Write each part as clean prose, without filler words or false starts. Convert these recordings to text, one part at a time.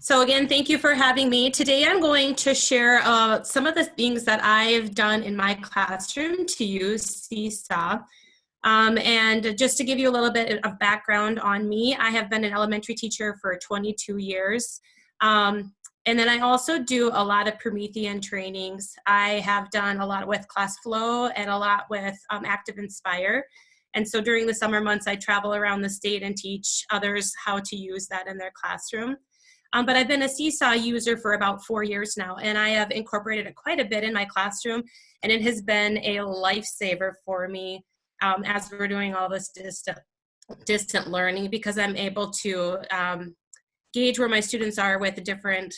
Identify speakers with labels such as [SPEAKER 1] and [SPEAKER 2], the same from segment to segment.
[SPEAKER 1] So again, thank you for having me. Today I'm going to share some of the things that I've done in my classroom to use Seesaw. And just to give you a little bit of background on me, I have been an elementary teacher for 22 years. And then I also do a lot of Promethean trainings. I have done a lot with ClassFlow and a lot with Active Inspire. And so during the summer months, I travel around the state and teach others how to use that in their classroom. But I've been a Seesaw user for about 4 years now, and I have incorporated it quite a bit in my classroom, and it has been a lifesaver for me as we're doing all this distant learning, because I'm able to gauge where my students are with the different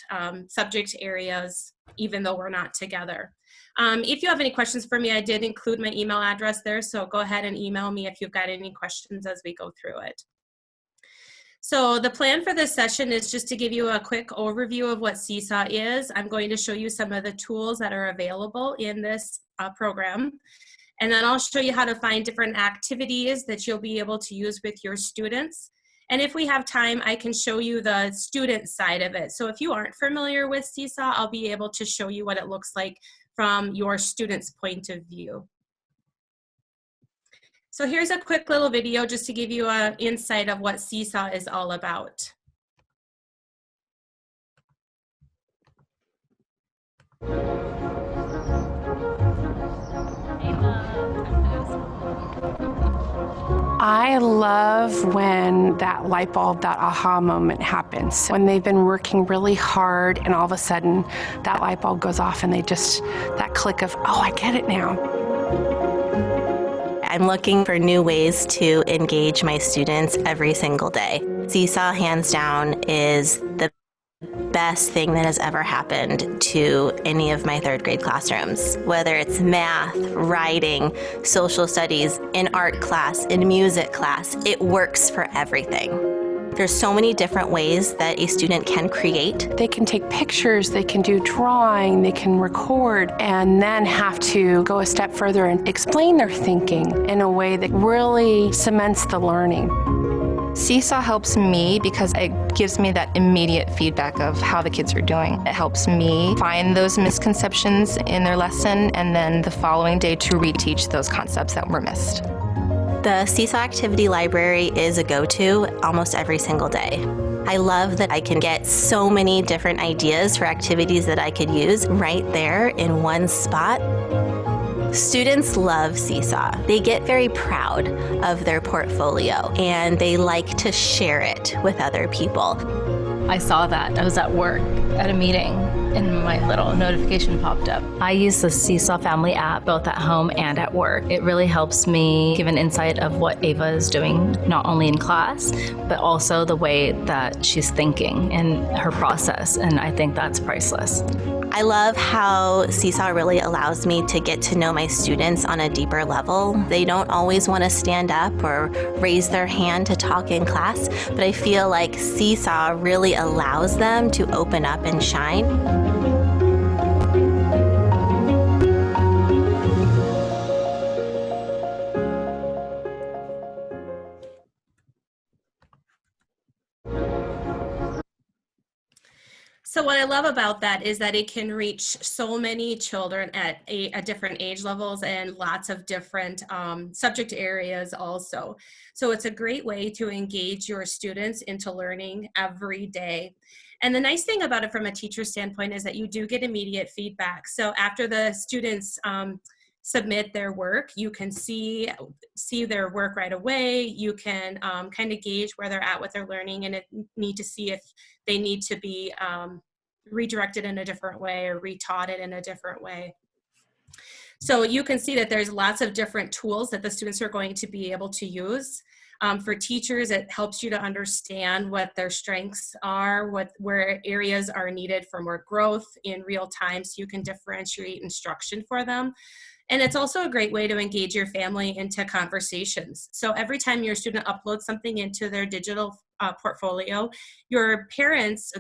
[SPEAKER 1] subject areas, even though we're not together. If you have any questions for me, I did include my email address there, so go ahead and email me if you've got any questions as we go through it. So the plan for this session is just to give you a quick overview of what Seesaw is. I'm going to show you some of the tools that are available in this program. And then I'll show you how to find different activities that you'll be able to use with your students. And if we have time, I can show you the student side of it. So if you aren't familiar with Seesaw, I'll be able to show you what it looks like from your student's point of view. So here's a quick little video just to give you an insight of what Seesaw is all about.
[SPEAKER 2] I love when that light bulb, that aha moment happens. When they've been working really hard and all of a sudden that light bulb goes off and they just, that click of, oh, I get it now.
[SPEAKER 3] I'm looking for new ways to engage my students every single day. Seesaw, hands down, is the best thing that has ever happened to any of my third grade classrooms. Whether it's math, writing, social studies, in art class, in music class, it works for everything. There's so many different ways that a student can create.
[SPEAKER 2] They can take pictures, they can do drawing, they can record, and then have to go a step further and explain their thinking in a way that really cements the learning.
[SPEAKER 4] Seesaw helps me because it gives me that immediate feedback of how the kids are doing. It helps me find those misconceptions in their lesson and then the following day to reteach those concepts that were missed.
[SPEAKER 3] The Seesaw Activity Library is a go-to almost every single day. I love that I can get so many different ideas for activities that I could use right there in one spot. Students love Seesaw. They get very proud of their portfolio and they like to share it with other people.
[SPEAKER 5] I saw that. I was at work at a meeting and my little notification popped up. I use the Seesaw Family app both at home and at work. It really helps me give an insight of what Ava is doing, not only in class, but also the way that she's thinking and her process, and I think that's priceless.
[SPEAKER 3] I love how Seesaw really allows me to get to know my students on a deeper level. They don't always want to stand up or raise their hand to talk in class, but I feel like Seesaw really allows them to open up and shine.
[SPEAKER 1] So what I love about that is that it can reach so many children at different age levels and lots of different subject areas also. So it's a great way to engage your students into learning every day. And the nice thing about it from a teacher standpoint is that you do get immediate feedback. So after the students submit their work, you can see their work right away. You can kind of gauge where they're at with their learning and need to see if they need to be redirected in a different way or retaught it in a different way. So you can see that there's lots of different tools that the students are going to be able to use. For teachers, it helps you to understand what their strengths are, where areas are needed for more growth in real time so you can differentiate instruction for them. And it's also a great way to engage your family into conversations. So every time your student uploads something into their digital portfolio, their parents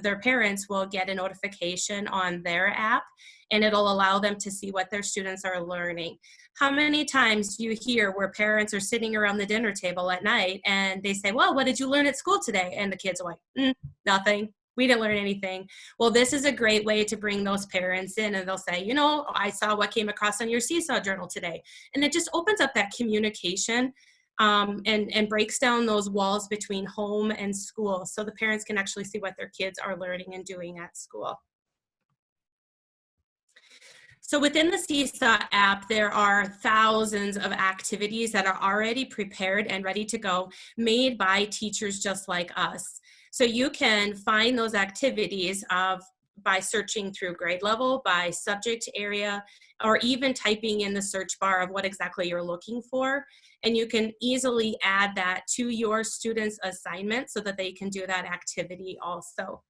[SPEAKER 1] will get a notification on their app, and it'll allow them to see what their students are learning. How many times do you hear where parents are sitting around the dinner table at night and they say, well, what did you learn at school today? And the kids are like, nothing. We didn't learn anything. Well, this is a great way to bring those parents in, and they'll say, you know, I saw what came across on your Seesaw journal today. And it just opens up that communication, and breaks down those walls between home and school, so the parents can actually see what their kids are learning and doing at school. So within the Seesaw app, there are thousands of activities that are already prepared and ready to go, made by teachers just like us. So you can find those activities by searching through grade level, by subject area, or even typing in the search bar of what exactly you're looking for. And you can easily add that to your students' assignment so that they can do that activity also.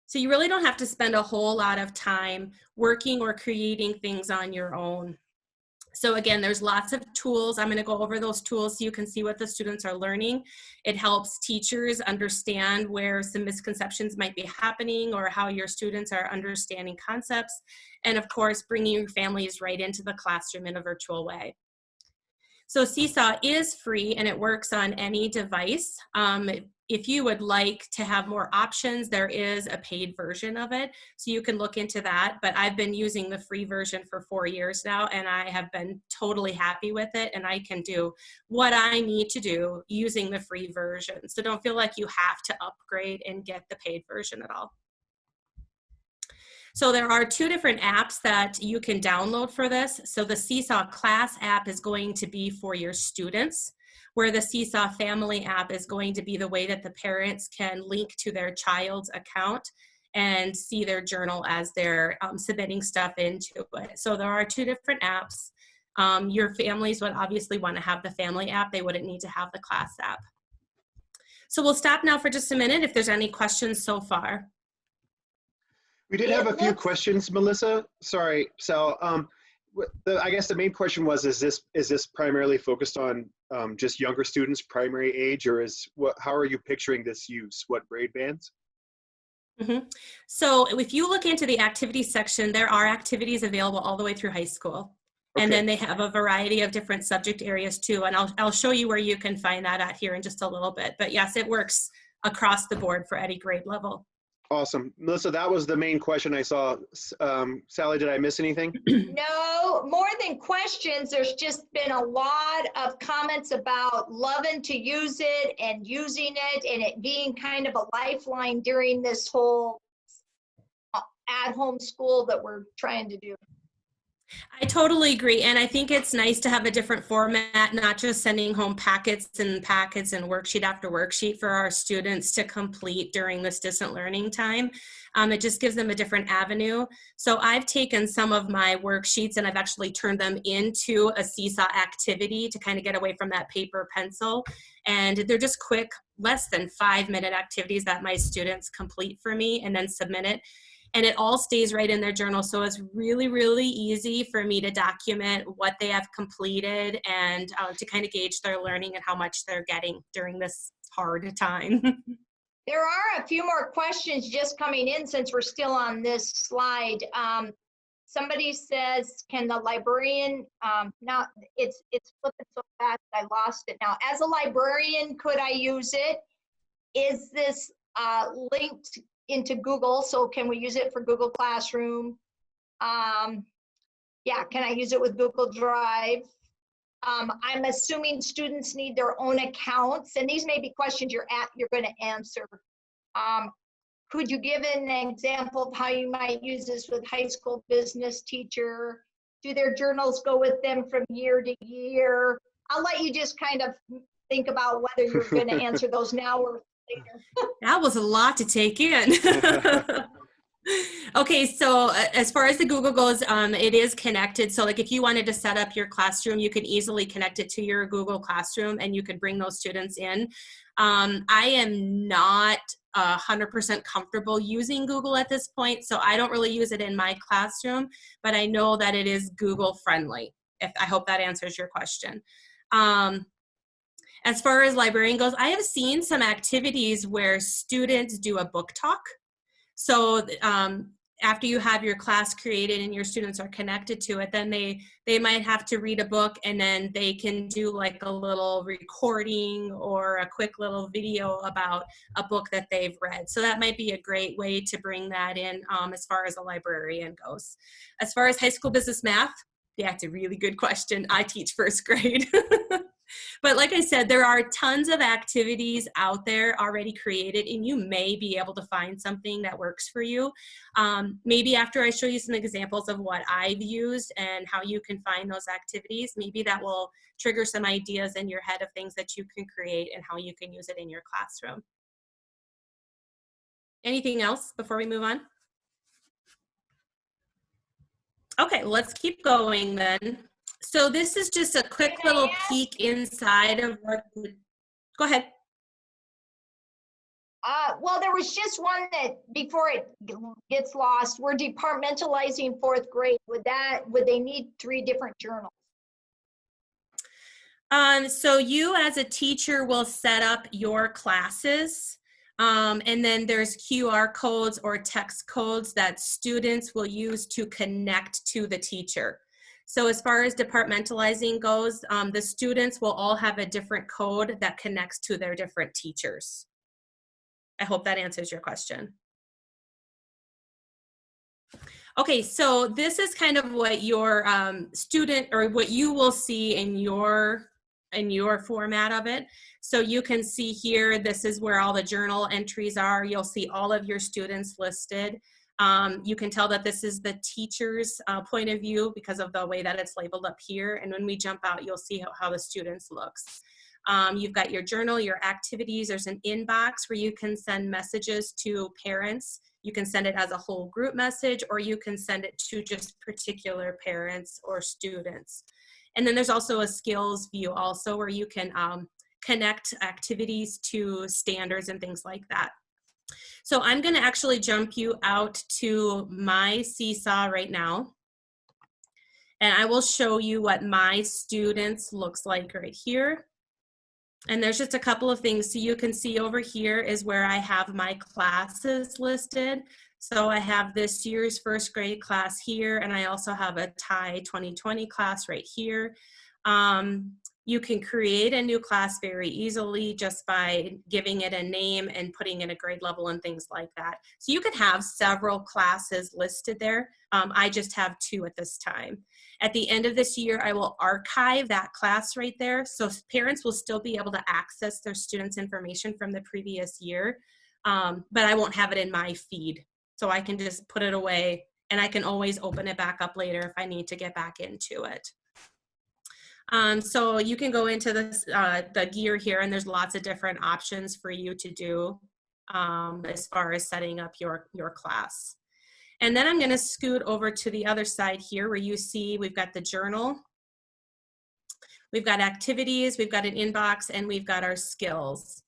[SPEAKER 1] So you really don't have to spend a whole lot of time working or creating things on your own. So again, there's lots of tools. I'm going to go over those tools so you can see what the students are learning. It helps teachers understand where some misconceptions might be happening or how your students are understanding concepts. And of course, bringing your families right into the classroom in a virtual way. So Seesaw is free and it works on any device. If you would like to have more options, there is a paid version of it, so you can look into that. But I've been using the free version for 4 years now, and I have been totally happy with it, and I can do what I need to do using the free version. So don't feel like you have to upgrade and get the paid version at all. So there are 2 different apps that you can download for this. So the Seesaw Class app is going to be for your students, where the Seesaw Family app is going to be the way that the parents can link to their child's account and see their journal as they're submitting stuff into it. So there are 2 different apps. Your families would obviously want to have the family app. They wouldn't need to have the class app. So we'll stop now for just a minute if there's any questions so far.
[SPEAKER 6] We did have a few questions, Melissa. Sorry, Sal. I guess the main question was: is this primarily focused on just younger students, primary age, or how are you picturing this use? What grade bands?
[SPEAKER 1] Mm-hmm. So if you look into the activities section, there are activities available all the way through high school. Okay. And then they have a variety of different subject areas too. And I'll show you where you can find that at here in just a little bit. But yes, it works across the board for any grade level.
[SPEAKER 6] Awesome. Melissa, that was the main question I saw. Sally, did I miss anything?
[SPEAKER 7] No, more than questions, there's just been a lot of comments about loving to use it and using it and it being kind of a lifeline during this whole at-home school that we're trying to do.
[SPEAKER 1] I totally agree. And I think it's nice to have a different format, not just sending home packets and worksheet after worksheet for our students to complete during this distant learning time. It just gives them a different avenue. So I've taken some of my worksheets and I've actually turned them into a Seesaw activity to kind of get away from that paper pencil. And they're just quick, less than 5-minute activities that my students complete for me and then submit it. And it all stays right in their journal. So it's really, really easy for me to document what they have completed and to kind of gauge their learning and how much they're getting during this hard time.
[SPEAKER 7] There are a few more questions just coming in since we're still on this slide. Somebody says, can the librarian, now it's flipping so fast, I lost it now. As a librarian, could I use it? Is this linked into Google, so can we use it for Google Classroom? Yeah, can I use it with Google Drive? I'm assuming students need their own accounts, and these may be questions you're going to answer. Could you give an example of how you might use this with high school business teacher? Do their journals go with them from year to year? I'll let you just kind of think about whether you're going to answer those now or later.
[SPEAKER 1] That was a lot to take in. Okay, so as far as the Google goes, it is connected. So like if you wanted to set up your classroom, you can easily connect it to your Google Classroom and you could bring those students in. I am not 100% comfortable using Google at this point, so I don't really use it in my classroom, but I know that it is Google friendly. I hope that answers your question. As far as librarian goes, I have seen some activities where students do a book talk. So after you have your class created and your students are connected to it, then they might have to read a book, and then they can do like a little recording or a quick little video about a book that they've read. So that might be a great way to bring that in as far as a librarian goes. As far as high school business math, yeah, it's a really good question. I teach first grade. But like I said, there are tons of activities out there already created, and you may be able to find something that works for you. Maybe after I show you some examples of what I've used and how you can find those activities, maybe that will trigger some ideas in your head of things that you can create and how you can use it in your classroom. Anything else before we move on? Okay, let's keep going then. So this is just a quick little peek inside of what, go ahead.
[SPEAKER 7] Well, there was just one that before it gets lost, we're departmentalizing fourth grade. Would they need 3 different journals?
[SPEAKER 1] So you as a teacher will set up your classes. And then there's QR codes or text codes that students will use to connect to the teacher. So as far as departmentalizing goes, the students will all have a different code that connects to their different teachers. I hope that answers your question. Okay, so this is kind of what your student, or what you will see in your format of it. So you can see here, this is where all the journal entries are. You'll see all of your students listed. You can tell that this is the teacher's point of view because of the way that it's labeled up here. And when we jump out, you'll see how the students looks. You've got your journal, your activities. There's an inbox where you can send messages to parents. You can send it as a whole group message, or you can send it to just particular parents or students. And then there's also a skills view also where you can connect activities to standards and things like that. So I'm going to actually jump you out to my Seesaw right now. And I will show you what my students looks like right here. And there's just a couple of things. So you can see over here is where I have my classes listed. So I have this year's first grade class here, and I also have a TIE 2020 class right here. You can create a new class very easily just by giving it a name and putting in a grade level and things like that. So you could have several classes listed there. I just have 2 at this time. At the end of this year, I will archive that class right there. So parents will still be able to access their students' information from the previous year, but I won't have it in my feed. So I can just put it away, and I can always open it back up later if I need to get back into it. So you can go into this, the gear here, and there's lots of different options for you to do as far as setting up your class. And then I'm going to scoot over to the other side here where you see we've got the journal, we've got activities, we've got an inbox, and we've got our skills.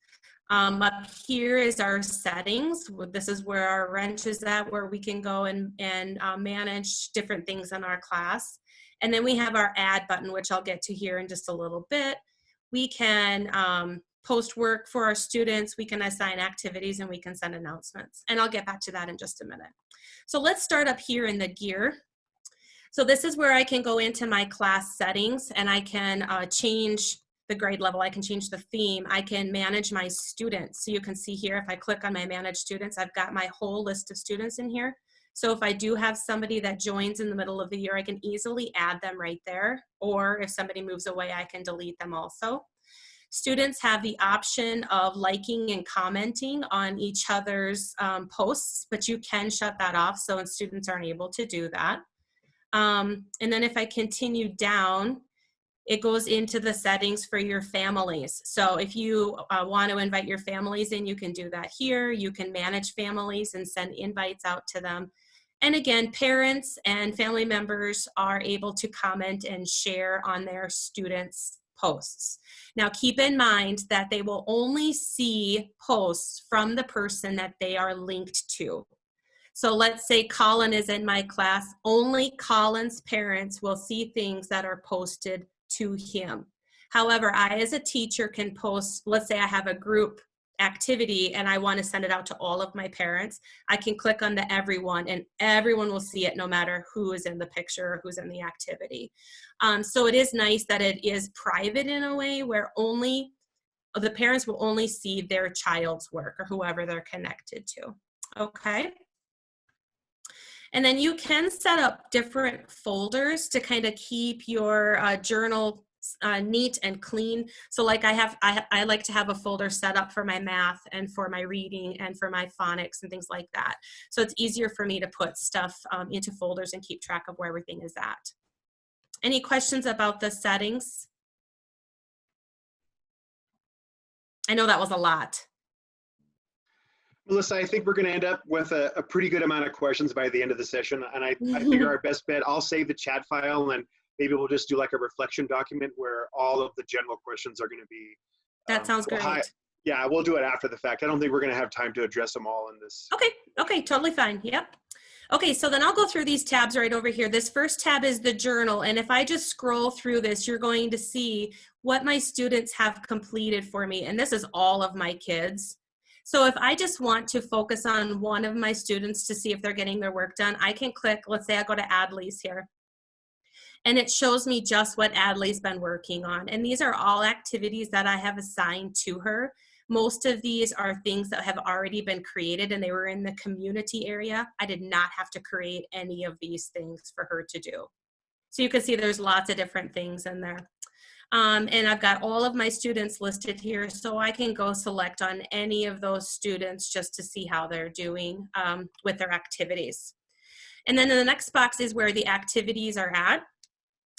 [SPEAKER 1] Up here is our settings. This is where our wrench is at, where we can go and manage different things in our class. And then we have our add button, which I'll get to here in just a little bit. We can post work for our students, we can assign activities, and we can send announcements. And I'll get back to that in just a minute. So let's start up here in the gear. So this is where I can go into my class settings, and I can change the grade level, I can change the theme, I can manage my students. So you can see here, if I click on my manage students, I've got my whole list of students in here. So if I do have somebody that joins in the middle of the year, I can easily add them right there. Or if somebody moves away, I can delete them also. Students have the option of liking and commenting on each other's posts, but you can shut that off so students aren't able to do that. And then if I continue down, it goes into the settings for your families. So if you want to invite your families in, you can do that here. You can manage families and send invites out to them. And again, parents and family members are able to comment and share on their students' posts. Now keep in mind that they will only see posts from the person that they are linked to. So let's say Colin is in my class, only Colin's parents will see things that are posted to him. However, I as a teacher can post, let's say I have a group activity and I want to send it out to all of my parents, I can click on the everyone and everyone will see it no matter who is in the picture or who's in the activity. So it is nice that it is private in a way where only the parents will only see their child's work or whoever they're connected to. Okay. And then you can set up different folders to kind of keep your journal neat and clean. So like I like to have a folder set up for my math and for my reading and for my phonics and things like that. So it's easier for me to put stuff into folders and keep track of where everything is at. Any questions about the settings? I know that was a lot.
[SPEAKER 6] Melissa, I think we're going to end up with a pretty good amount of questions by the end of the session. And I figure our best bet, I'll save the chat file and maybe we'll just do like a reflection document where all of the general questions are going to be.
[SPEAKER 1] That sounds great.
[SPEAKER 6] Yeah, we'll do it after the fact. I don't think we're going to have time to address them all in this.
[SPEAKER 1] Okay, totally fine. Yep. Okay, so then I'll go through these tabs right over here. This first tab is the journal. And if I just scroll through this, you're going to see what my students have completed for me. And this is all of my kids. So if I just want to focus on one of my students to see if they're getting their work done, I can click, let's say I go to Adley's here. And it shows me just what Adley's been working on. And these are all activities that I have assigned to her. Most of these are things that have already been created and they were in the community area. I did not have to create any of these things for her to do. So you can see there's lots of different things in there. And I've got all of my students listed here, so I can go select on any of those students just to see how they're doing with their activities. And then in the next box is where the activities are at.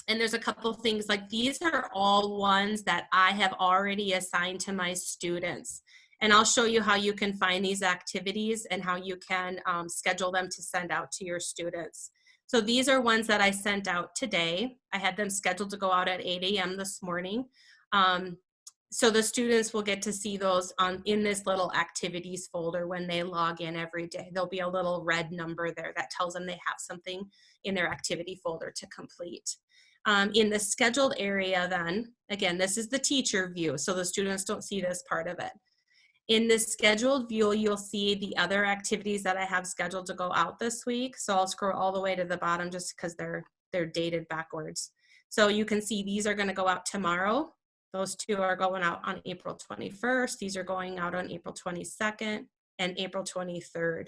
[SPEAKER 1] And there's a couple things like these are all ones that I have already assigned to my students. And I'll show you how you can find these activities and how you can schedule them to send out to your students. So these are ones that I sent out today. I had them scheduled to go out at 8 a.m. this morning. So the students will get to see those in this little activities folder when they log in every day. There'll be a little red number there that tells them they have something in their activity folder to complete. In the scheduled area then, again, this is the teacher view, so the students don't see this part of it. In the scheduled view, you'll see the other activities that I have scheduled to go out this week. So I'll scroll all the way to the bottom just because they're dated backwards. So you can see these are going to go out tomorrow. Those two are going out on April 21st. These are going out on April 22nd and April 23rd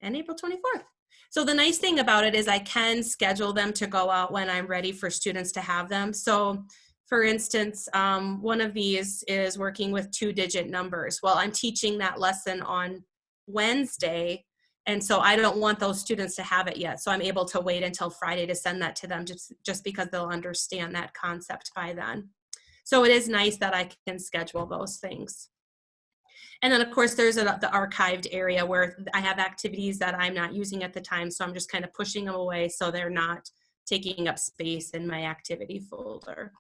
[SPEAKER 1] and April 24th. So the nice thing about it is I can schedule them to go out when I'm ready for students to have them. So for instance, one of these is working with 2-digit numbers. Well, I'm teaching that lesson on Wednesday, and so I don't want those students to have it yet. So I'm able to wait until Friday to send that to them just because they'll understand that concept by then. So it is nice that I can schedule those things. And then of course there's the archived area where I have activities that I'm not using at the time. So I'm just kind of pushing them away so they're not taking up space in my activity folder.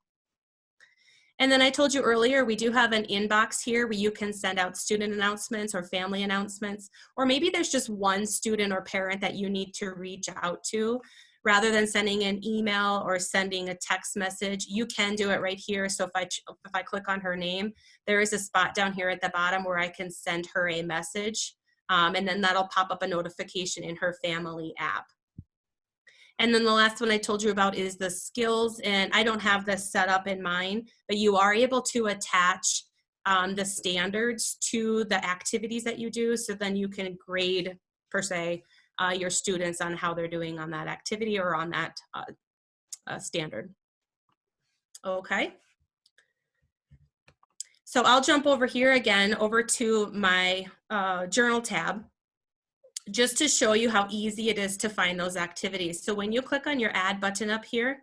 [SPEAKER 1] And then I told you earlier, we do have an inbox here where you can send out student announcements or family announcements, or maybe there's just one student or parent that you need to reach out to. Rather than sending an email or sending a text message, you can do it right here. So if I click on her name, there is a spot down here at the bottom where I can send her a message, and then that'll pop up a notification in her family app. And then the last one I told you about is the skills, and I don't have this set up in mine, but you are able to attach the standards to the activities that you do, so then you can grade, per se, your students on how they're doing on that activity or on that standard. Okay. So I'll jump over here again, over to my journal tab, just to show you how easy it is to find those activities. So when you click on your add button up here,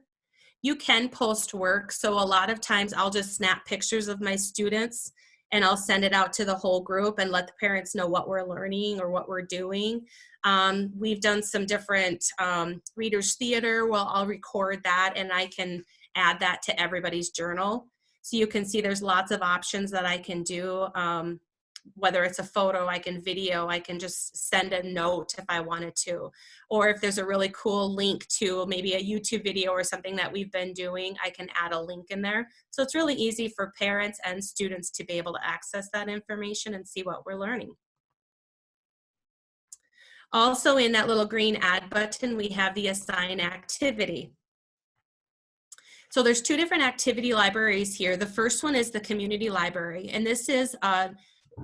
[SPEAKER 1] you can post work. So a lot of times I'll just snap pictures of my students and I'll send it out to the whole group and let the parents know what we're learning or what we're doing. We've done some different readers theater. Well, I'll record that and I can add that to everybody's journal. So you can see there's lots of options that I can do whether it's a photo, I can video, I can just send a note if I wanted to. Or if there's a really cool link to maybe a YouTube video or something that we've been doing, I can add a link in there. So it's really easy for parents and students to be able to access that information and see what we're learning. Also in that little green add button, we have the assign activity. So there's two different activity libraries here. The first one is the community library, and this is a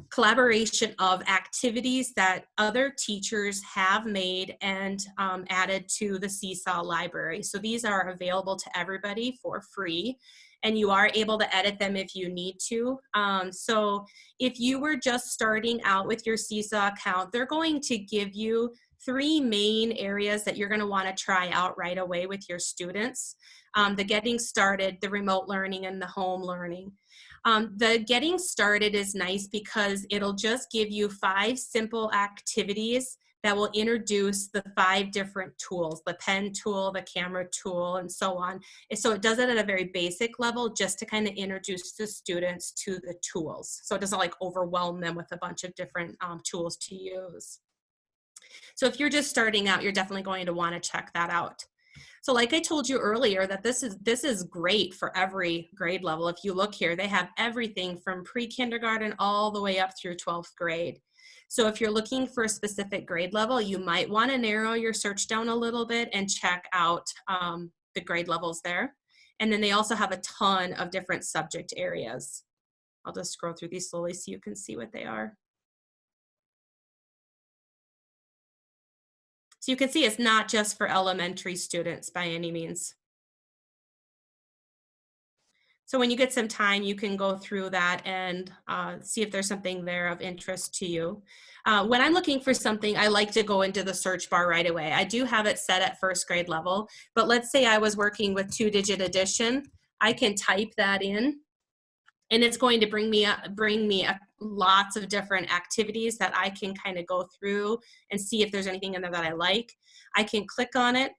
[SPEAKER 1] collaboration of activities that other teachers have made and added to the Seesaw library. So these are available to everybody for free, and you are able to edit them if you need to. So if you were just starting out with your Seesaw account, they're going to give you 3 main areas that you're going to want to try out right away with your students. The getting started, the remote learning, and the home learning. The getting started is nice because it'll just give you 5 simple activities that will introduce the 5 different tools, the pen tool, the camera tool, and so on. And so it does it at a very basic level just to kind of introduce the students to the tools. So it doesn't like overwhelm them with a bunch of different tools to use. So if you're just starting out, you're definitely going to want to check that out. So like I told you earlier, that this is great for every grade level. If you look here, they have everything from pre-kindergarten all the way up through 12th grade. So if you're looking for a specific grade level, you might want to narrow your search down a little bit and check out the grade levels there. And then they also have a ton of different subject areas. I'll just scroll through these slowly so you can see what they are. So you can see it's not just for elementary students by any means. So when you get some time, you can go through that and see if there's something there of interest to you. When I'm looking for something, I like to go into the search bar right away. I do have it set at 1st grade level, but let's say I was working with 2-digit addition. I can type that in, and it's going to bring me lots of different activities that I can kind of go through and see if there's anything in there that I like. I can click on it.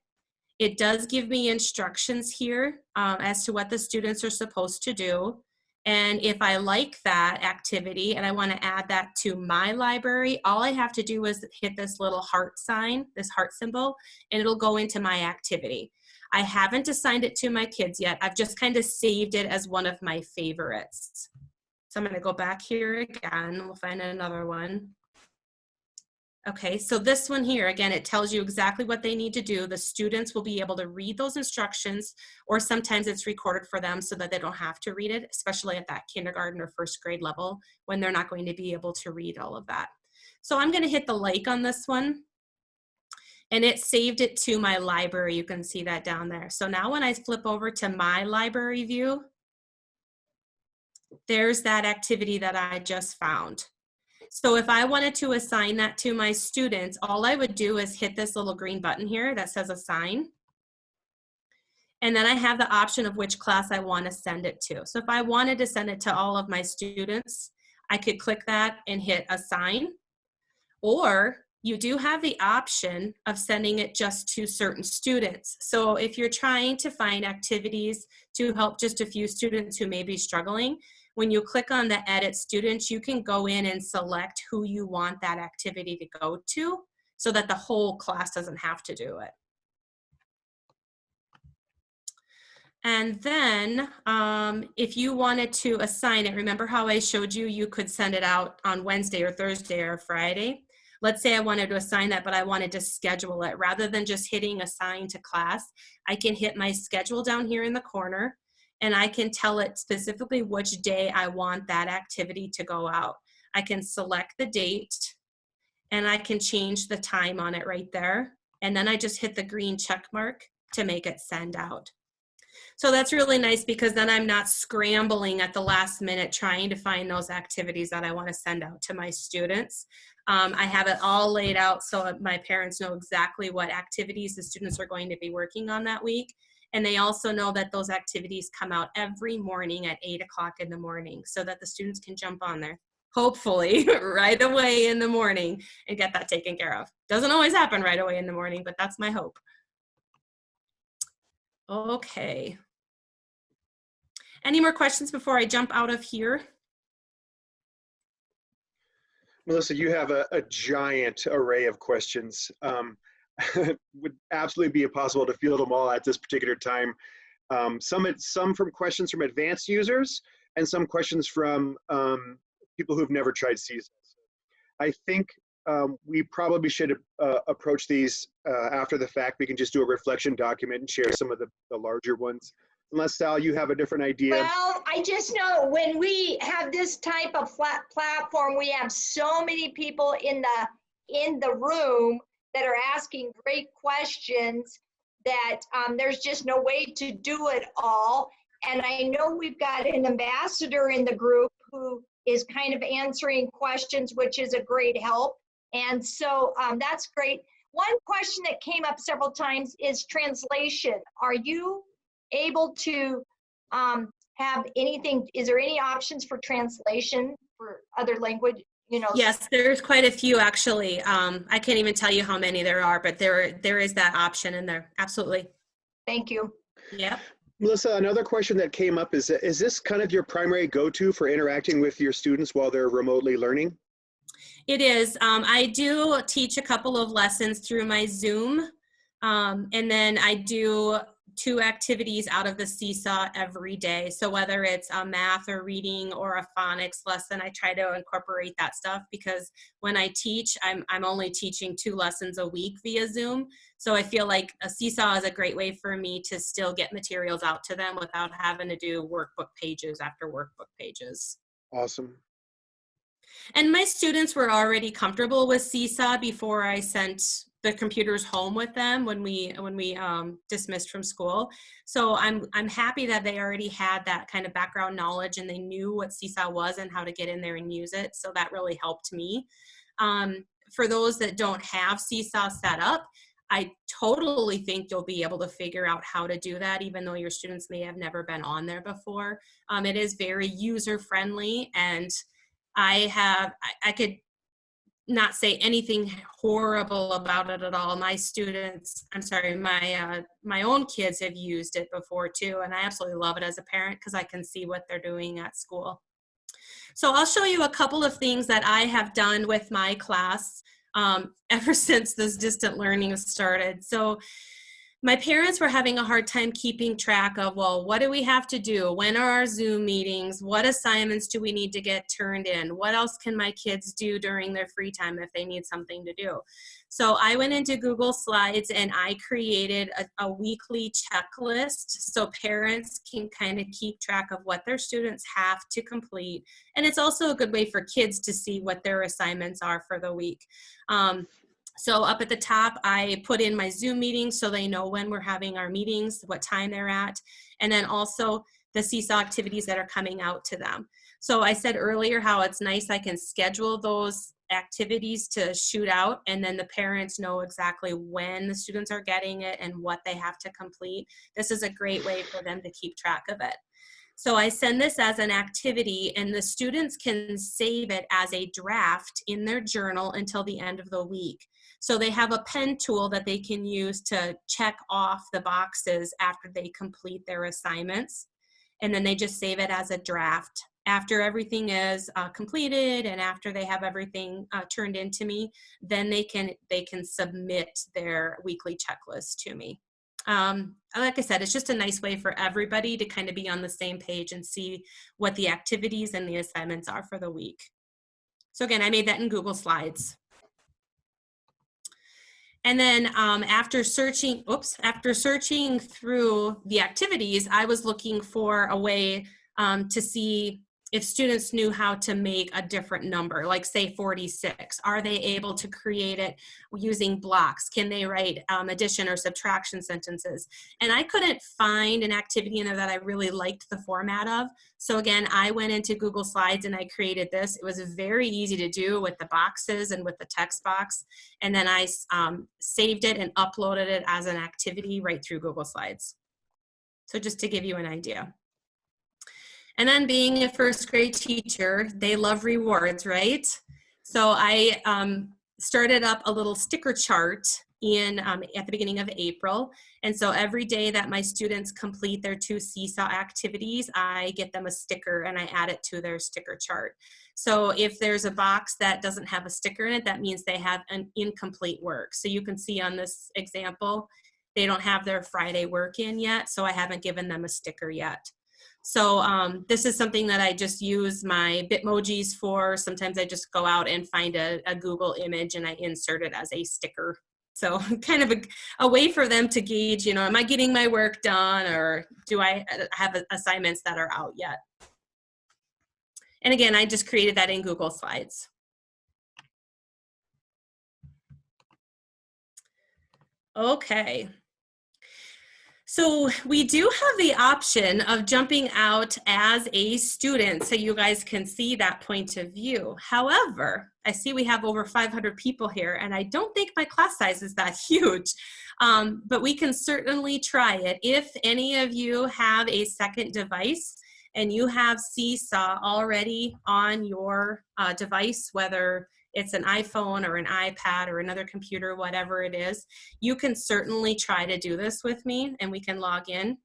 [SPEAKER 1] It does give me instructions here as to what the students are supposed to do. And if I like that activity and I want to add that to my library, all I have to do is hit this little heart sign, this heart symbol, and it'll go into my activity. I haven't assigned it to my kids yet. I've just kind of saved it as one of my favorites. So I'm going to go back here again. We'll find another one. Okay, so this one here, again, it tells you exactly what they need to do. The students will be able to read those instructions, or sometimes it's recorded for them so that they don't have to read it, especially at that kindergarten or 1st grade level when they're not going to be able to read all of that. So I'm going to hit the like on this one, and it saved it to my library. You can see that down there. So now when I flip over to my library view, there's that activity that I just found. So if I wanted to assign that to my students, all I would do is hit this little green button here that says assign. And then I have the option of which class I want to send it to. So if I wanted to send it to all of my students, I could click that and hit assign. Or you do have the option of sending it just to certain students. So if you're trying to find activities to help just a few students who may be struggling, when you click on the edit students, you can go in and select who you want that activity to go to so that the whole class doesn't have to do it. And then if you wanted to assign it, remember how I showed you, you could send it out on Wednesday or Thursday or Friday. Let's say I wanted to assign that, but I wanted to schedule it. Rather than just hitting assign to class, I can hit my schedule down here in the corner, and I can tell it specifically which day I want that activity to go out. I can select the date, and I can change the time on it right there. And then I just hit the green check mark to make it send out. So that's really nice because then I'm not scrambling at the last minute trying to find those activities that I want to send out to my students. I have it all laid out so my parents know exactly what activities the students are going to be working on that week. And they also know that those activities come out every morning at 8 o'clock in the morning so that the students can jump on there, hopefully right away in the morning, and get that taken care of. Doesn't always happen right away in the morning, but that's my hope. Okay. Any more questions before I jump out of here?
[SPEAKER 6] Melissa, you have a giant array of questions. Would absolutely be impossible to field them all at this particular time. Some from questions from advanced users and some questions from people who've never tried Seesaw. I think we probably should approach these after the fact. We can just do a reflection document and share some of the larger ones. Unless, Sal, you have a different idea.
[SPEAKER 7] Well, I just know when we have this type of flat platform, we have so many people in the room that are asking great questions that there's just no way to do it all. And I know we've got an ambassador in the group who is kind of answering questions, which is a great help. And so that's great. One question that came up several times is translation. Are you able to have anything, is there any options for translation for other language, you know?
[SPEAKER 1] Yes, there's quite a few actually. I can't even tell you how many there are, but there is that option in there. Absolutely.
[SPEAKER 7] Thank you.
[SPEAKER 1] Yep.
[SPEAKER 6] Melissa, another question that came up is this kind of your primary go-to for interacting with your students while they're remotely learning?
[SPEAKER 1] It is. I do teach a couple of lessons through my Zoom, and then I do 2 activities out of the Seesaw every day. So whether it's a math or reading or a phonics lesson, I try to incorporate that stuff because when I teach, I'm only teaching 2 lessons a week via Zoom. So I feel like a Seesaw is a great way for me to still get materials out to them without having to do workbook pages after workbook pages.
[SPEAKER 6] Awesome.
[SPEAKER 1] And my students were already comfortable with Seesaw before I sent the computers home with them when we dismissed from school. So I'm happy that they already had that kind of background knowledge and they knew what Seesaw was and how to get in there and use it. So that really helped me. For those that don't have Seesaw set up, I totally think you'll be able to figure out how to do that, even though your students may have never been on there before. It is very user friendly, and I could not say anything horrible about it at all. My students, I'm sorry, my own kids have used it before too, and I absolutely love it as a parent because I can see what they're doing at school. So I'll show you a couple of things that I have done with my class ever since this distant learning started. So my parents were having a hard time keeping track of, well, what do we have to do? When are our Zoom meetings? What assignments do we need to get turned in? What else can my kids do during their free time if they need something to do? So I went into Google Slides and I created a weekly checklist so parents can kind of keep track of what their students have to complete. And it's also a good way for kids to see what their assignments are for the week. So up at the top, I put in my Zoom meetings so they know when we're having our meetings, what time they're at, and then also the Seesaw activities that are coming out to them. So I said earlier how it's nice I can schedule those activities to shoot out, and then the parents know exactly when the students are getting it and what they have to complete. This is a great way for them to keep track of it. So I send this as an activity, and the students can save it as a draft in their journal until the end of the week. So they have a pen tool that they can use to check off the boxes after they complete their assignments. And then they just save it as a draft. After everything is completed and after they have everything turned into me, then they can submit their weekly checklist to me. Like I said, it's just a nice way for everybody to kind of be on the same page and see what the activities and the assignments are for the week. So again, I made that in Google Slides. And then after searching through the activities, I was looking for a way to see if students knew how to make a different number, like say 46. Are they able to create it using blocks? Can they write addition or subtraction sentences? And I couldn't find an activity in there that I really liked the format of. So again, I went into Google Slides and I created this. It was very easy to do with the boxes and with the text box. And then I saved it and uploaded it as an activity right through Google Slides. So just to give you an idea. And then being a first grade teacher, they love rewards, right? So I started up a little sticker chart at the beginning of April. And so every day that my students complete their 2 Seesaw activities, I get them a sticker and I add it to their sticker chart. So if there's a box that doesn't have a sticker in it, that means they have an incomplete work. So you can see on this example, they don't have their Friday work in yet, so I haven't given them a sticker yet. So this is something that I just use my Bitmojis for. Sometimes I just go out and find a Google image and I insert it as a sticker. So kind of a way for them to gauge, you know, am I getting my work done, or do I have assignments that are out yet? And again, I just created that in Google Slides. Okay. So we do have the option of jumping out as a student so you guys can see that point of view. However, I see we have over 500 people here, and I don't think my class size is that huge, but we can certainly try it. If any of you have a second device and you have Seesaw already on your device, whether it's an iPhone or an iPad or another computer, whatever it is, you can certainly try to do this with me, and we can log in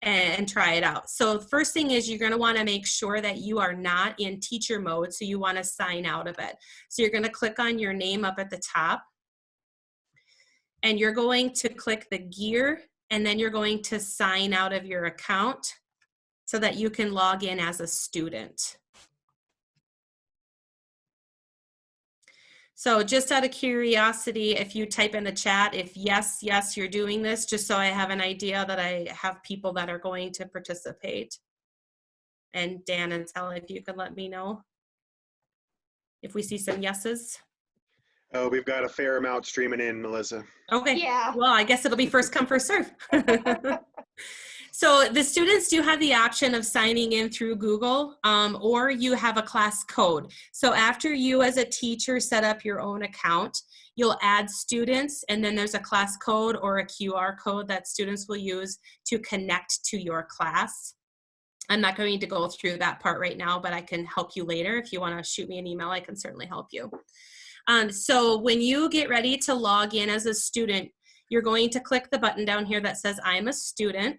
[SPEAKER 1] and try it out. So the first thing is you're going to want to make sure that you are not in teacher mode, so you want to sign out of it. So you're going to click on your name up at the top, and you're going to click the gear, and then you're going to sign out of your account so that you can log in as a student. So just out of curiosity, if you type in the chat, if yes, you're doing this, just so I have an idea that I have people that are going to participate. And Dan and Sally, if you could let me know if we see some yeses.
[SPEAKER 6] Oh, we've got a fair amount streaming in, Melissa.
[SPEAKER 1] Okay.
[SPEAKER 7] Yeah.
[SPEAKER 1] Well, I guess it'll be first come, first serve. So the students do have the option of signing in through Google, or you have a class code. So after you as a teacher set up your own account, you'll add students, and then there's a class code or a QR code that students will use to connect to your class. I'm not going to go through that part right now, but I can help you later. If you want to shoot me an email, I can certainly help you. So when you get ready to log in as a student, you're going to click the button down here that says I'm a student.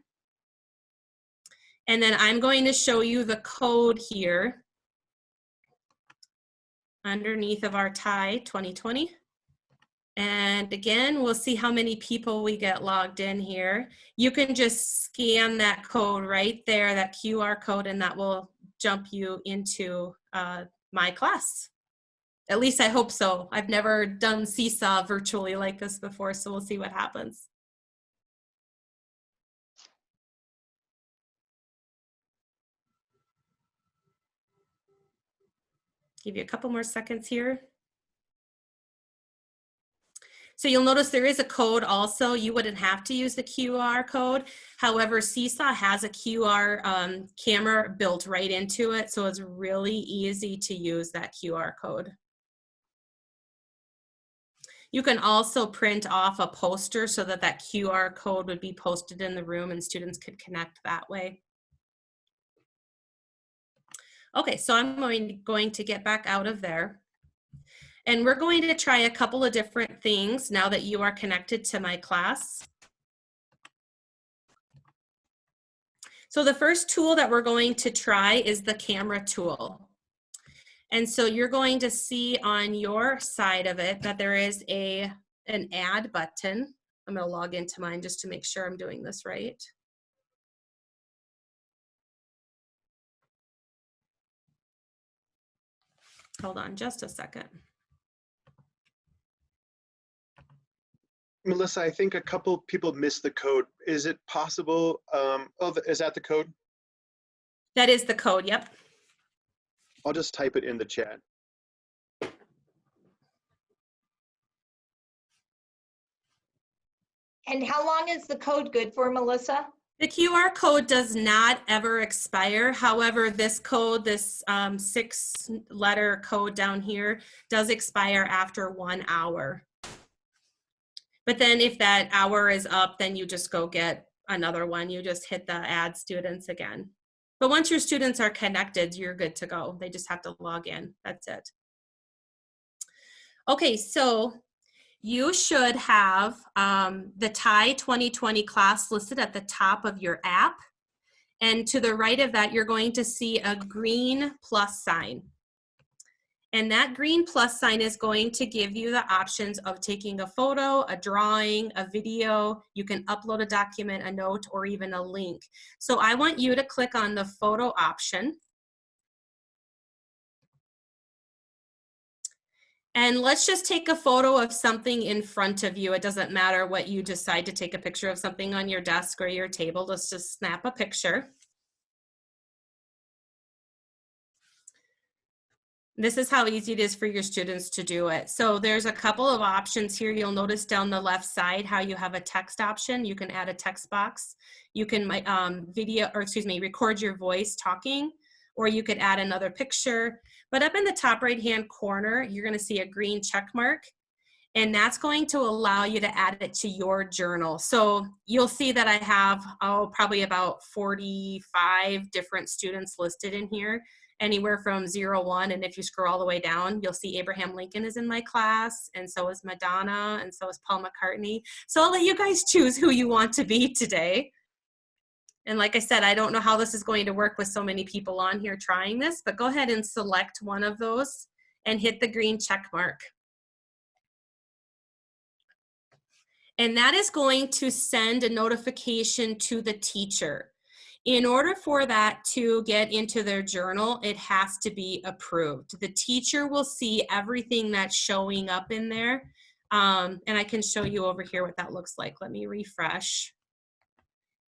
[SPEAKER 1] And then I'm going to show you the code here underneath of our TIE 2020. And again, we'll see how many people we get logged in here. You can just scan that code right there, that QR code, and that will jump you into my class. At least I hope so. I've never done Seesaw virtually like this before, so we'll see what happens. Give you a couple more seconds here. So you'll notice there is a code also. You wouldn't have to use the QR code. However, Seesaw has a QR camera built right into it, so it's really easy to use that QR code. You can also print off a poster so that that QR code would be posted in the room and students could connect that way. Okay, so I'm going to get back out of there. And we're going to try a couple of different things now that you are connected to my class. So the first tool that we're going to try is the camera tool. And so you're going to see on your side of it that there is an add button. I'm going to log into mine just to make sure I'm doing this right. Hold on just a second.
[SPEAKER 6] Melissa, I think a couple people missed the code. Is it possible? Is that the code?
[SPEAKER 1] That is the code, yep.
[SPEAKER 6] I'll just type it in the chat.
[SPEAKER 7] And how long is the code good for, Melissa?
[SPEAKER 1] The QR code does not ever expire. However, this code, this 6-letter code down here, does expire after 1 hour. But then if that hour is up, then you just go get another one. You just hit the add students again. But once your students are connected, you're good to go. They just have to log in. That's it. Okay, so you should have the TIE 2020 class listed at the top of your app. And to the right of that, you're going to see a green plus sign. And that green plus sign is going to give you the options of taking a photo, a drawing, a video. You can upload a document, a note, or even a link. So I want you to click on the photo option. And let's just take a photo of something in front of you. It doesn't matter what you decide to take a picture of, something on your desk or your table. Let's just snap a picture. This is how easy it is for your students to do it. So there's a couple of options here. You'll notice down the left side how you have a text option. You can add a text box. You can record your voice talking, or you could add another picture. But up in the top right-hand corner, you're going to see a green check mark. And that's going to allow you to add it to your journal. So you'll see that I have, probably about 45 different students listed in here, anywhere from 0, 1. And if you scroll all the way down, you'll see Abraham Lincoln is in my class, and so is Madonna, and so is Paul McCartney. So I'll let you guys choose who you want to be today. And like I said, I don't know how this is going to work with so many people on here trying this, but go ahead and select one of those and hit the green check mark. And that is going to send a notification to the teacher. In order for that to get into their journal, it has to be approved. The teacher will see everything that's showing up in there. And I can show you over here what that looks like. Let me refresh.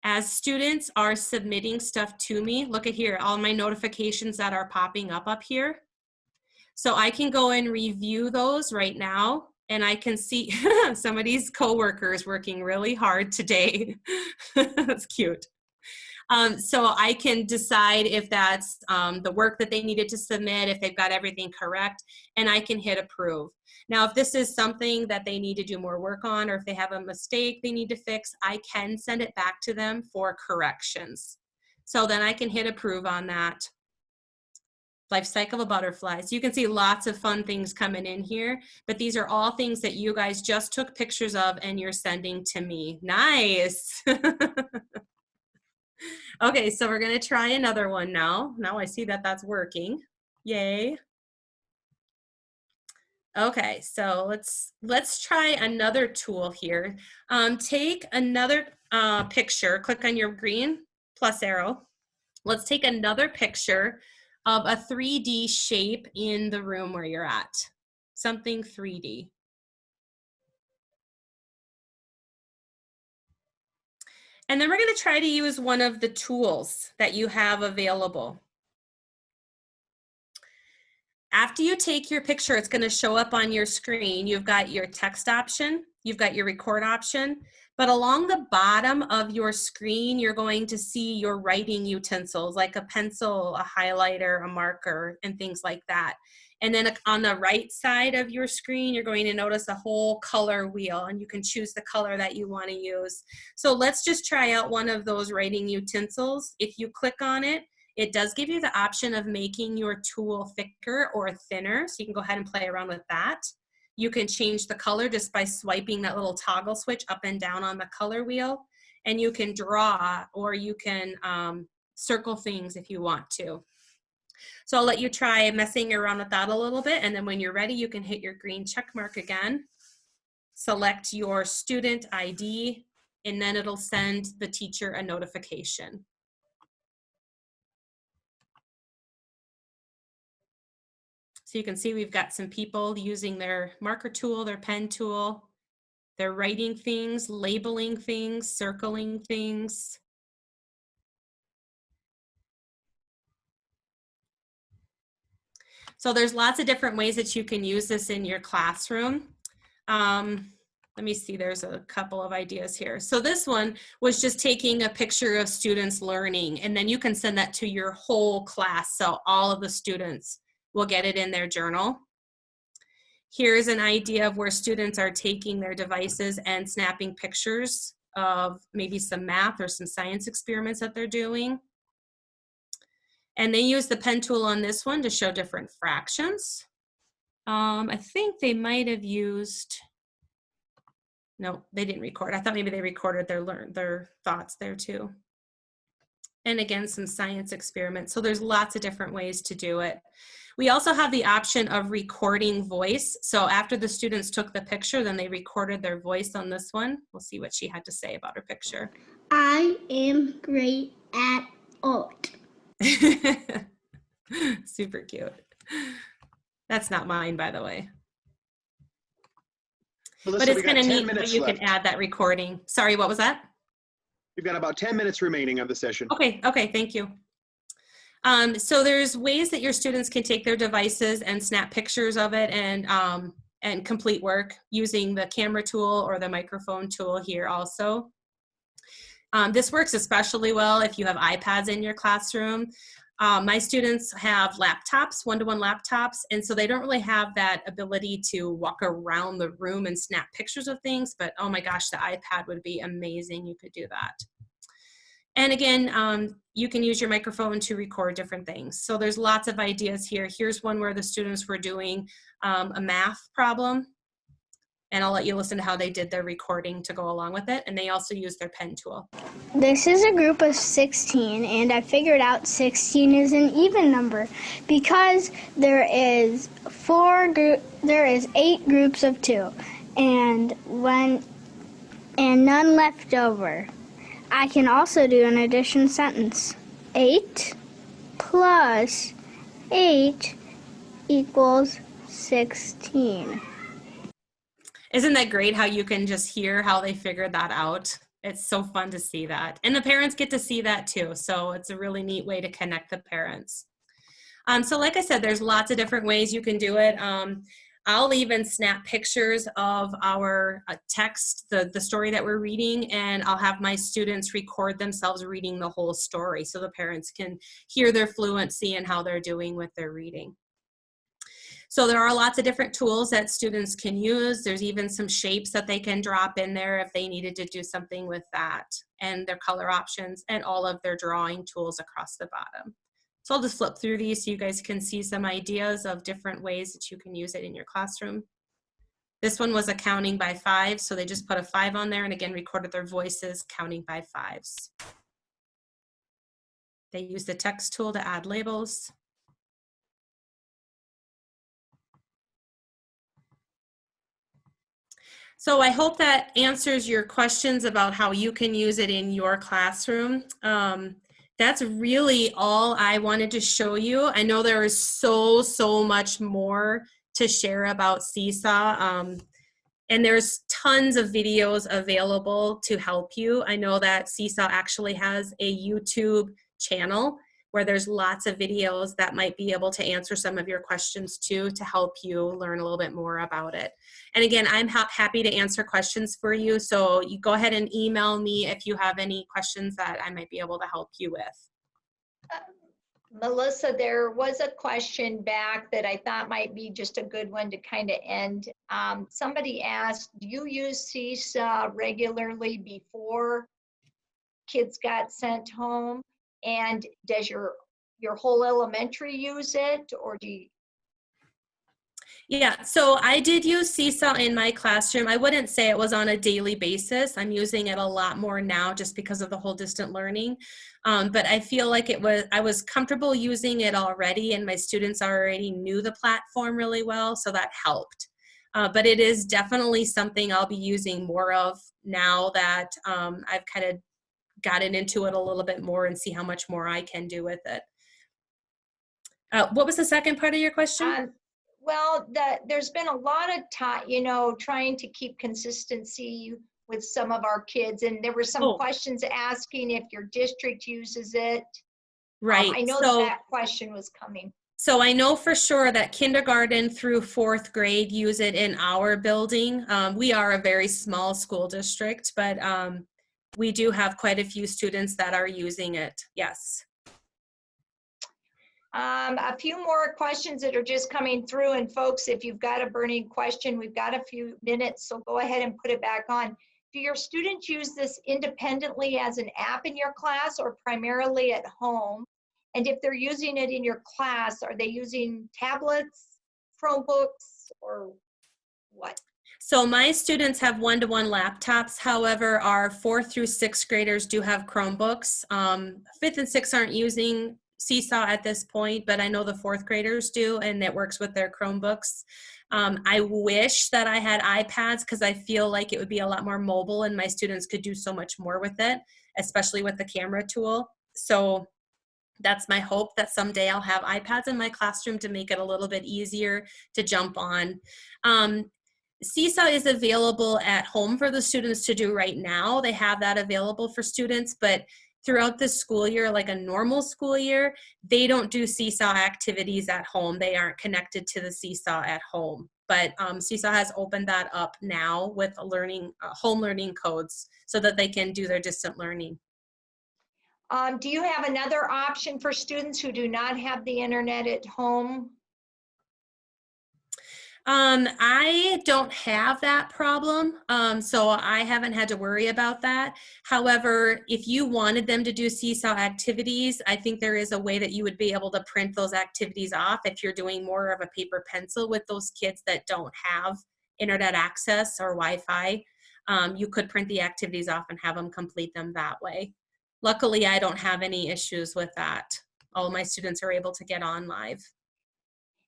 [SPEAKER 1] As students are submitting stuff to me, look at here, all my notifications that are popping up here. So I can go and review those right now. And I can see somebody's coworkers working really hard today. That's cute. So I can decide if that's the work that they needed to submit, if they've got everything correct, and I can hit approve. Now, if this is something that they need to do more work on, or if they have a mistake they need to fix, I can send it back to them for corrections. So then I can hit approve on that. Life cycle of butterflies. You can see lots of fun things coming in here, but these are all things that you guys just took pictures of and you're sending to me. Nice. Okay, so we're gonna try another one now. Now I see that that's working. Yay. Okay, so let's try another tool here. Take another picture, click on your green plus arrow. Let's take another picture of a 3D shape in the room where you're at, something 3D. And then we're going to try to use one of the tools that you have available. After you take your picture, it's going to show up on your screen. You've got your text option, you've got your record option, but along the bottom of your screen, you're going to see your writing utensils like a pencil, a highlighter, a marker, and things like that. And then on the right side of your screen, you're going to notice a whole color wheel, and you can choose the color that you want to use. So let's just try out one of those writing utensils. If you click on it, it does give you the option of making your tool thicker or thinner, so you can go ahead and play around with that. You can change the color just by swiping that little toggle switch up and down on the color wheel, and you can draw, or you can circle things if you want to. So I'll let you try messing around with that a little bit, and then when you're ready, you can hit your green check mark again, select your student ID, and then it'll send the teacher a notification. So you can see we've got some people using their marker tool, their pen tool. They're writing things, labeling things, circling things. So there's lots of different ways that you can use this in your classroom. Let me see, there's a couple of ideas here. So this one was just taking a picture of students learning, and then you can send that to your whole class, so all of the students will get it in their journal. Here's an idea of where students are taking their devices and snapping pictures of maybe some math or some science experiments that they're doing. And they use the pen tool on this one to show different fractions. I think they might have used, no, they didn't record. I thought maybe they recorded their thoughts there too. and again, some science experiments. So there's lots of different ways to do it. We also have the option of recording voice. So after the students took the picture, then they recorded their voice on this one. We'll see what she had to say about her picture.
[SPEAKER 8] I am great at art.
[SPEAKER 1] Super cute. That's not mine, by the way.
[SPEAKER 6] Melissa,
[SPEAKER 1] But it's
[SPEAKER 6] we got
[SPEAKER 1] kind of
[SPEAKER 6] 10
[SPEAKER 1] neat how
[SPEAKER 6] minutes
[SPEAKER 1] you
[SPEAKER 6] left.
[SPEAKER 1] can add that recording. Sorry, what was that?
[SPEAKER 6] We've got about 10 minutes remaining of the session.
[SPEAKER 1] Okay, thank you. So there's ways that your students can take their devices and snap pictures of it and complete work using the camera tool or the microphone tool here also. This works especially well if you have iPads in your classroom. My students have laptops, one-to-one laptops, and so they don't really have that ability to walk around the room and snap pictures of things, but oh my gosh, the iPad would be amazing. You could do that. And again, you can use your microphone to record different things. So there's lots of ideas here. Here's one where the students were doing a math problem. And I'll let you listen to how they did their recording to go along with it. And they also use their pen tool.
[SPEAKER 8] This is a group of 16, and I figured out 16 is an even number because there is 8 groups of 2, and none left over. I can also do an addition sentence. 8 plus 8 equals 16.
[SPEAKER 1] Isn't that great how you can just hear how they figured that out? It's so fun to see that. And the parents get to see that too. So it's a really neat way to connect the parents. So like I said, there's lots of different ways you can do it. I'll even snap pictures of our text, the story that we're reading, and I'll have my students record themselves reading the whole story so the parents can hear their fluency and how they're doing with their reading. So there are lots of different tools that students can use. There's even some shapes that they can drop in there if they needed to do something with that, and their color options and all of their drawing tools across the bottom. So I'll just flip through these so you guys can see some ideas of different ways that you can use it in your classroom. This one was a counting by 5, so they just put a 5 on there and again recorded their voices counting by 5s. They use the text tool to add labels. So I hope that answers your questions about how you can use it in your classroom. That's really all I wanted to show you. I know there is so much more to share about Seesaw. And there's tons of videos available to help you. I know that Seesaw actually has a YouTube channel where there's lots of videos that might be able to answer some of your questions too, to help you learn a little bit more about it. And again, I'm happy to answer questions for you. So you go ahead and email me if you have any questions that I might be able to help you with.
[SPEAKER 7] Melissa, there was a question back that I thought might be just a good one to kind of end. Somebody asked, do you use Seesaw regularly before kids got sent home? And does your whole elementary use it, or do you?
[SPEAKER 1] Yeah, so I did use Seesaw in my classroom. I wouldn't say it was on a daily basis. I'm using it a lot more now just because of the whole distant learning. But I feel like I was comfortable using it already, and my students already knew the platform really well, so that helped. But it is definitely something I'll be using more of now that I've kind of gotten into it a little bit more and see how much more I can do with it. What was the second part of your question?
[SPEAKER 7] Well, there's been a lot of time, trying to keep consistency with some of our kids, and there were some questions asking if your district uses it.
[SPEAKER 1] Right.
[SPEAKER 7] I know that question was coming.
[SPEAKER 1] So I know for sure that kindergarten through 4th grade use it in our building. We are a very small school district, but we do have quite a few students that are using it. Yes.
[SPEAKER 7] A few more questions that are just coming through, and folks, if you've got a burning question, we've got a few minutes, so go ahead and put it back on. Do your students use this independently as an app in your class or primarily at home? And if they're using it in your class, are they using tablets, Chromebooks, or what?
[SPEAKER 1] So my students have one-to-one laptops. However, our 4th through 6th graders do have Chromebooks. 5th and 6th aren't using Seesaw at this point, but I know the 4th graders do, and it works with their Chromebooks. I wish that I had iPads because I feel like it would be a lot more mobile and my students could do so much more with it, especially with the camera tool. So that's my hope, that someday I'll have iPads in my classroom to make it a little bit easier to jump on. Seesaw is available at home for the students to do right now. They have that available for students, but throughout the school year, like a normal school year, they don't do Seesaw activities at home. They aren't connected to the Seesaw at home. But Seesaw has opened that up now with learning home learning codes so that they can do their distant learning.
[SPEAKER 7] Do you have another option for students who do not have the internet at home?
[SPEAKER 1] I don't have that problem, so I haven't had to worry about that. However, if you wanted them to do Seesaw activities, I think there is a way that you would be able to print those activities off if you're doing more of a paper pencil with those kids that don't have internet access or Wi-Fi. You could print the activities off and have them complete them that way. Luckily, I don't have any issues with that. All of my students are able to get on live.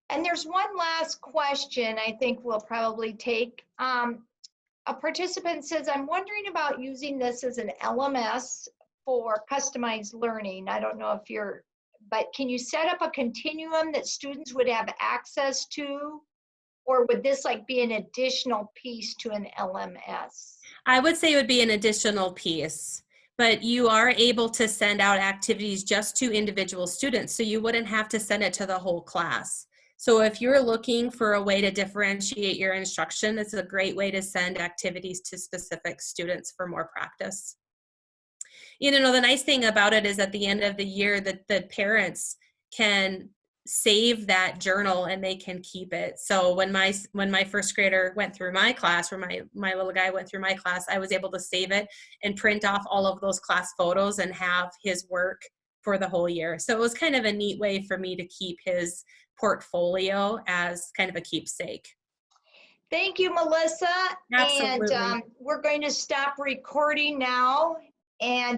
[SPEAKER 7] And there's one last question I think we'll probably take. A participant says, I'm wondering about using this as an LMS for customized learning. I don't know if but can you set up a continuum that students would have access to? Or would this like be an additional piece to an LMS?
[SPEAKER 1] I would say it would be an additional piece. But you are able to send out activities just to individual students, so you wouldn't have to send it to the whole class. So if you're looking for a way to differentiate your instruction, it's a great way to send activities to specific students for more practice. You know, the nice thing about it is at the end of the year that the parents can save that journal and they can keep it. So when my first grader went through my class, or my little guy went through my class, I was able to save it and print off all of those class photos and have his work for the whole year. So it was kind of a neat way for me to keep his portfolio as kind of a keepsake.
[SPEAKER 7] Thank you, Melissa.
[SPEAKER 1] Absolutely.
[SPEAKER 7] And we're going to stop recording now. And